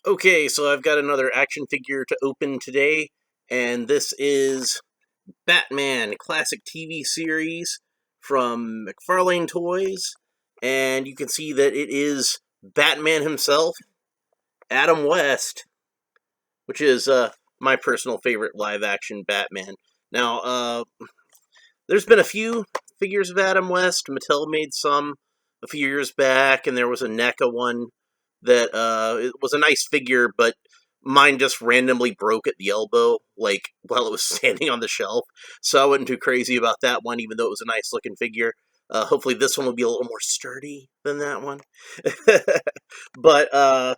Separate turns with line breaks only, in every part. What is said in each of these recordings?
Okay, so I've got another action figure to open today, and this is Batman Classic TV Series from Mcfarlane Toys, and you can see that it is Batman himself, Adam West, which is my personal favorite live-action Batman. Now, there's been a few figures of Adam West. Mattel made some a few years back, and there was a NECA one that it was a nice figure, but mine just randomly broke at the elbow, like while it was standing on the shelf. So I wasn't too crazy about that one, even though it was a nice looking figure. Hopefully, this one will be a little more sturdy than that one. but uh,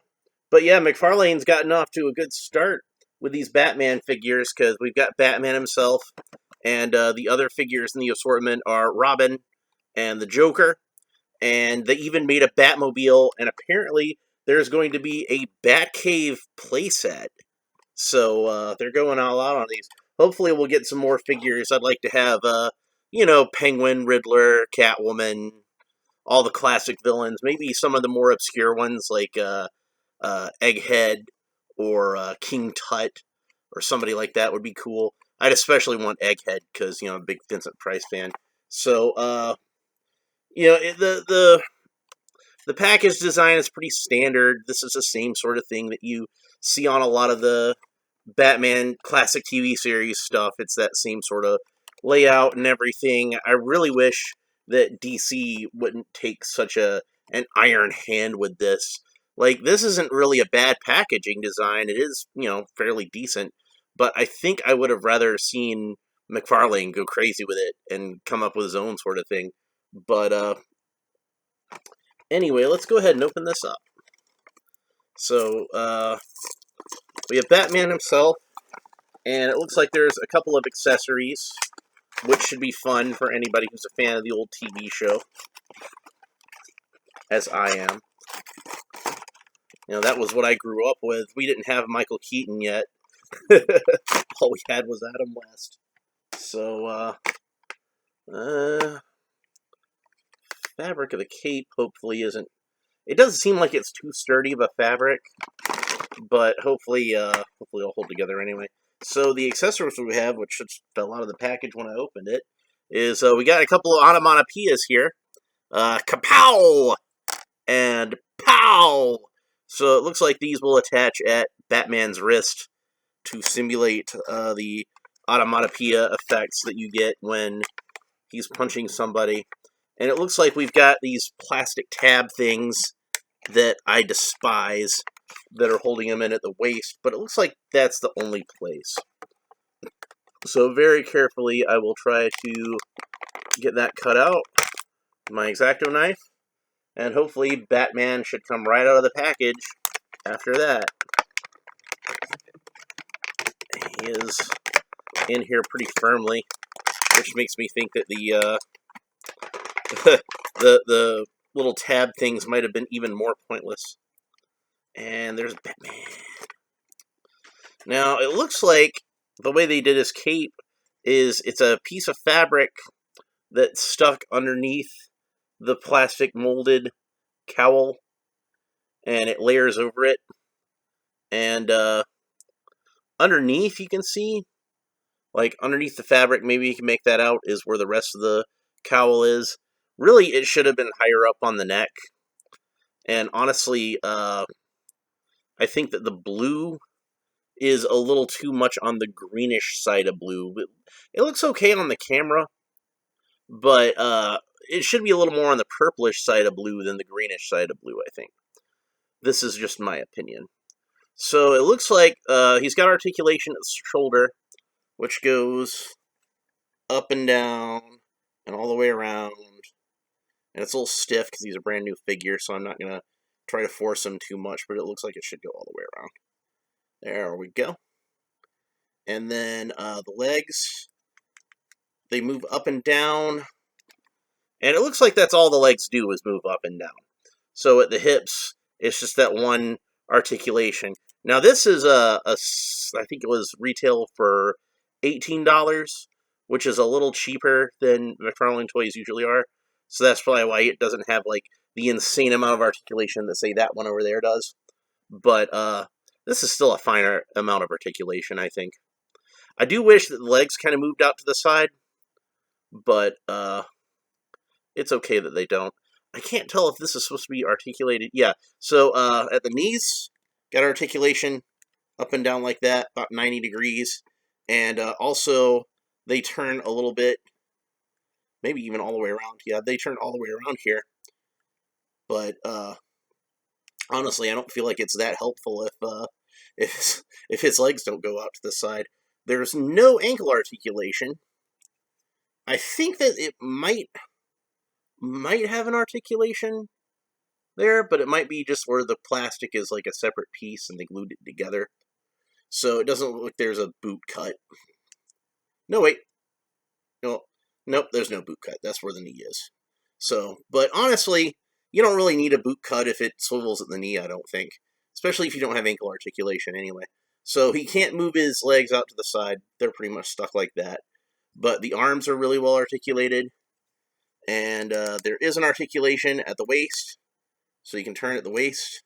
but yeah, McFarlane's gotten off to a good start with these Batman figures because we've got Batman himself, and the other figures in the assortment are Robin and the Joker, and they even made a Batmobile, and apparently there's going to be a Batcave playset. So they're going all out on these. Hopefully we'll get some more figures. I'd like to have, Penguin, Riddler, Catwoman, all the classic villains. Maybe some of the more obscure ones like Egghead or King Tut or somebody like that would be cool. I'd especially want Egghead because I'm a big Vincent Price fan. So the package design is pretty standard. This is the same sort of thing that you see on a lot of the Batman classic TV series stuff. It's that same sort of layout and everything. I really wish that DC wouldn't take such an iron hand with this. Like, this isn't really a bad packaging design. It is, fairly decent. But I think I would have rather seen McFarlane go crazy with it and come up with his own sort of thing. But anyway, let's go ahead and open this up. So, we have Batman himself, and it looks like there's a couple of accessories, which should be fun for anybody who's a fan of the old TV show, as I am. That was what I grew up with. We didn't have Michael Keaton yet. All we had was Adam West. So, fabric of the cape hopefully isn't... It doesn't seem like it's too sturdy of a fabric, but hopefully it'll hold together anyway. So the accessories we have, which just fell out of the package when I opened it, is we got a couple of onomatopoeias here. Kapow! And pow! So it looks like these will attach at Batman's wrist to simulate the onomatopoeia effects that you get when he's punching somebody. And it looks like we've got these plastic tab things that I despise that are holding him in at the waist, but it looks like that's the only place. So very carefully, I will try to get that cut out with my X-Acto knife, and hopefully Batman should come right out of the package after that. He is in here pretty firmly, which makes me think that the the little tab things might have been even more pointless. And there's Batman. Now, it looks like the way they did his cape is it's a piece of fabric that's stuck underneath the plastic molded cowl, and it layers over it. And underneath, you can see, like underneath the fabric, maybe you can make that out, is where the rest of the cowl is. Really, it should have been higher up on the neck. And honestly, I think that the blue is a little too much on the greenish side of blue. It looks okay on the camera, but it should be a little more on the purplish side of blue than the greenish side of blue, I think. This is just my opinion. So it looks like he's got articulation at the shoulder, which goes up and down and all the way around. And it's a little stiff because he's a brand new figure, so I'm not going to try to force him too much, but it looks like it should go all the way around. There we go. And then the legs, they move up and down. And it looks like that's all the legs do is move up and down. So at the hips, it's just that one articulation. Now this is I think it was retail for $18, which is a little cheaper than McFarlane toys usually are. So that's probably why it doesn't have like the insane amount of articulation that say that one over there does. But this is still a finer amount of articulation, I think. I do wish that the legs kind of moved out to the side, but it's okay that they don't. I can't tell if this is supposed to be articulated. Yeah, so at the knees, got articulation up and down like that, about 90 degrees. And also, they turn a little bit, maybe even all the way around. Yeah, they turn all the way around here. But honestly, I don't feel like it's that helpful if his legs don't go out to the side. There's no ankle articulation. I think that it might have an articulation there, but it might be just where the plastic is like a separate piece and they glued it together. So it doesn't look like there's a boot cut. No, wait. No, nope, there's no boot cut. That's where the knee is. So, but honestly, you don't really need a boot cut if it swivels at the knee, I don't think. Especially if you don't have ankle articulation anyway. So he can't move his legs out to the side. They're pretty much stuck like that. But the arms are really well articulated. And there is an articulation at the waist. So you can turn at the waist.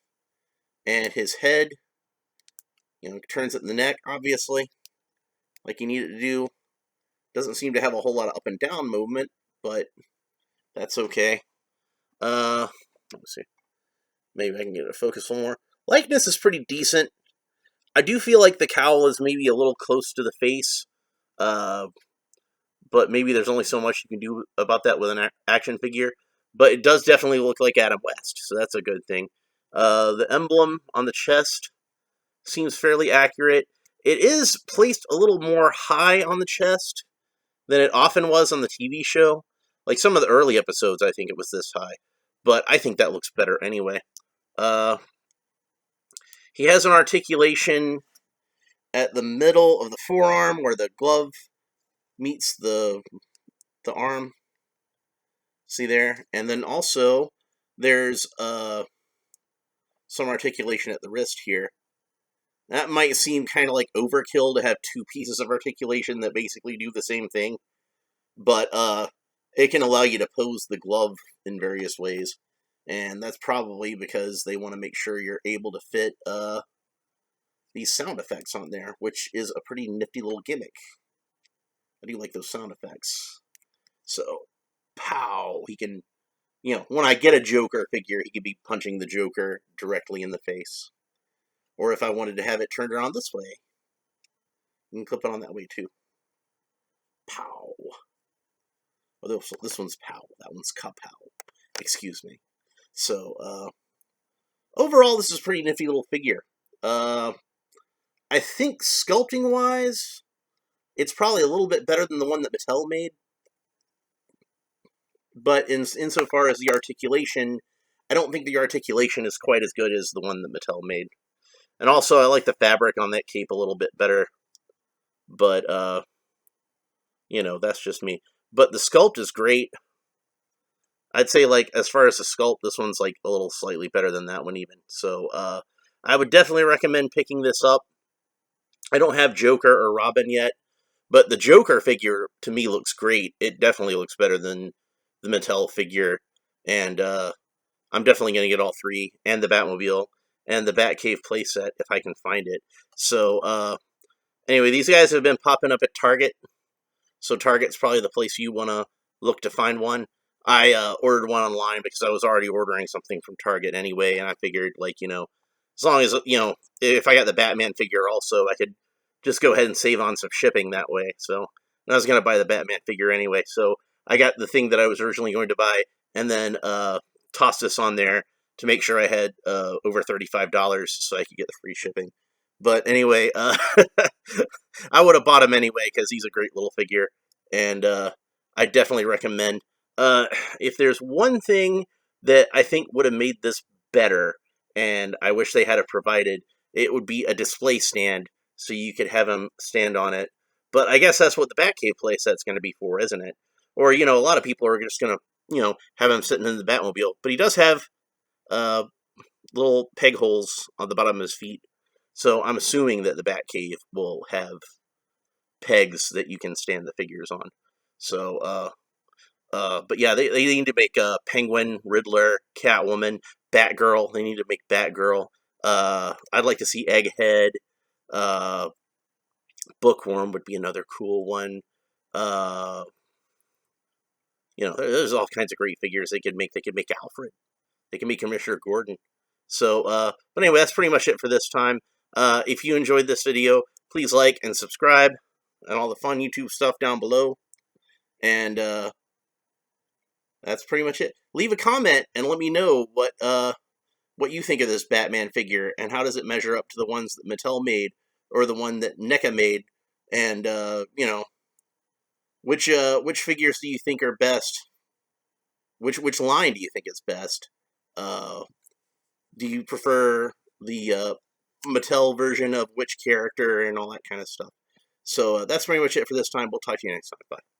And his head, turns at the neck, obviously. Like you need it to do. Doesn't seem to have a whole lot of up and down movement, but that's okay. Let me see. Maybe I can get it to focus a little more. Likeness is pretty decent. I do feel like the cowl is maybe a little close to the face, but maybe there's only so much you can do about that with an action figure. But it does definitely look like Adam West, so that's a good thing. The emblem on the chest seems fairly accurate. It is placed a little more high on the chest than it often was on the TV show. Like some of the early episodes, I think it was this high. But I think that looks better anyway. He has an articulation at the middle of the forearm where the glove meets the arm. See there? And then also, there's some articulation at the wrist here. That might seem kind of like overkill to have two pieces of articulation that basically do the same thing. But it can allow you to pose the glove in various ways. And that's probably because they want to make sure you're able to fit these sound effects on there, which is a pretty nifty little gimmick. I do like those sound effects. So, pow! He can, when I get a Joker figure, he could be punching the Joker directly in the face. Or if I wanted to have it turned around this way, you can clip it on that way too. Pow! Oh, this one's pow. That one's kapow. Excuse me. So, overall, this is a pretty nifty little figure. I think sculpting-wise, it's probably a little bit better than the one that Mattel made. But insofar as the articulation, I don't think the articulation is quite as good as the one that Mattel made. And also, I like the fabric on that cape a little bit better. But, that's just me. But the sculpt is great. I'd say, like, as far as the sculpt, this one's, like, a little slightly better than that one, even. So, I would definitely recommend picking this up. I don't have Joker or Robin yet, but the Joker figure, to me, looks great. It definitely looks better than the Mattel figure. And, I'm definitely going to get all three, and the Batmobile, and the Batcave playset, if I can find it. So, anyway, these guys have been popping up at Target. So Target's probably the place you want to look to find one. I ordered one online because I was already ordering something from Target anyway, and I figured, like, as long as, if I got the Batman figure also, I could just go ahead and save on some shipping that way. So, and I was going to buy the Batman figure anyway, so I got the thing that I was originally going to buy, and then tossed this on there to make sure I had over $35 so I could get the free shipping. But anyway, I would have bought him anyway because he's a great little figure, and I definitely recommend. If there's one thing that I think would have made this better, and I wish they had it provided, it would be a display stand so you could have him stand on it. But I guess that's what the Batcave playset's going to be for, isn't it? Or, a lot of people are just going to, have him sitting in the Batmobile. But he does have little peg holes on the bottom of his feet. So I'm assuming that the Batcave will have pegs that you can stand the figures on. So, but yeah, they need to make Penguin, Riddler, Catwoman, Batgirl. They need to make Batgirl. I'd like to see Egghead. Bookworm would be another cool one. Uh, there's all kinds of great figures they could make. They could make Alfred. They can make Commissioner Gordon. So, but anyway, that's pretty much it for this time. If you enjoyed this video, please like and subscribe and all the fun YouTube stuff down below. And that's pretty much it. Leave a comment and let me know what you think of this Batman figure and how does it measure up to the ones that Mattel made or the one that NECA made, and which figures do you think are best? Which line do you think is best? Do you prefer the Mattel version of which character and all that kind of stuff? So that's pretty much it for this time. We'll talk to you next time. Bye.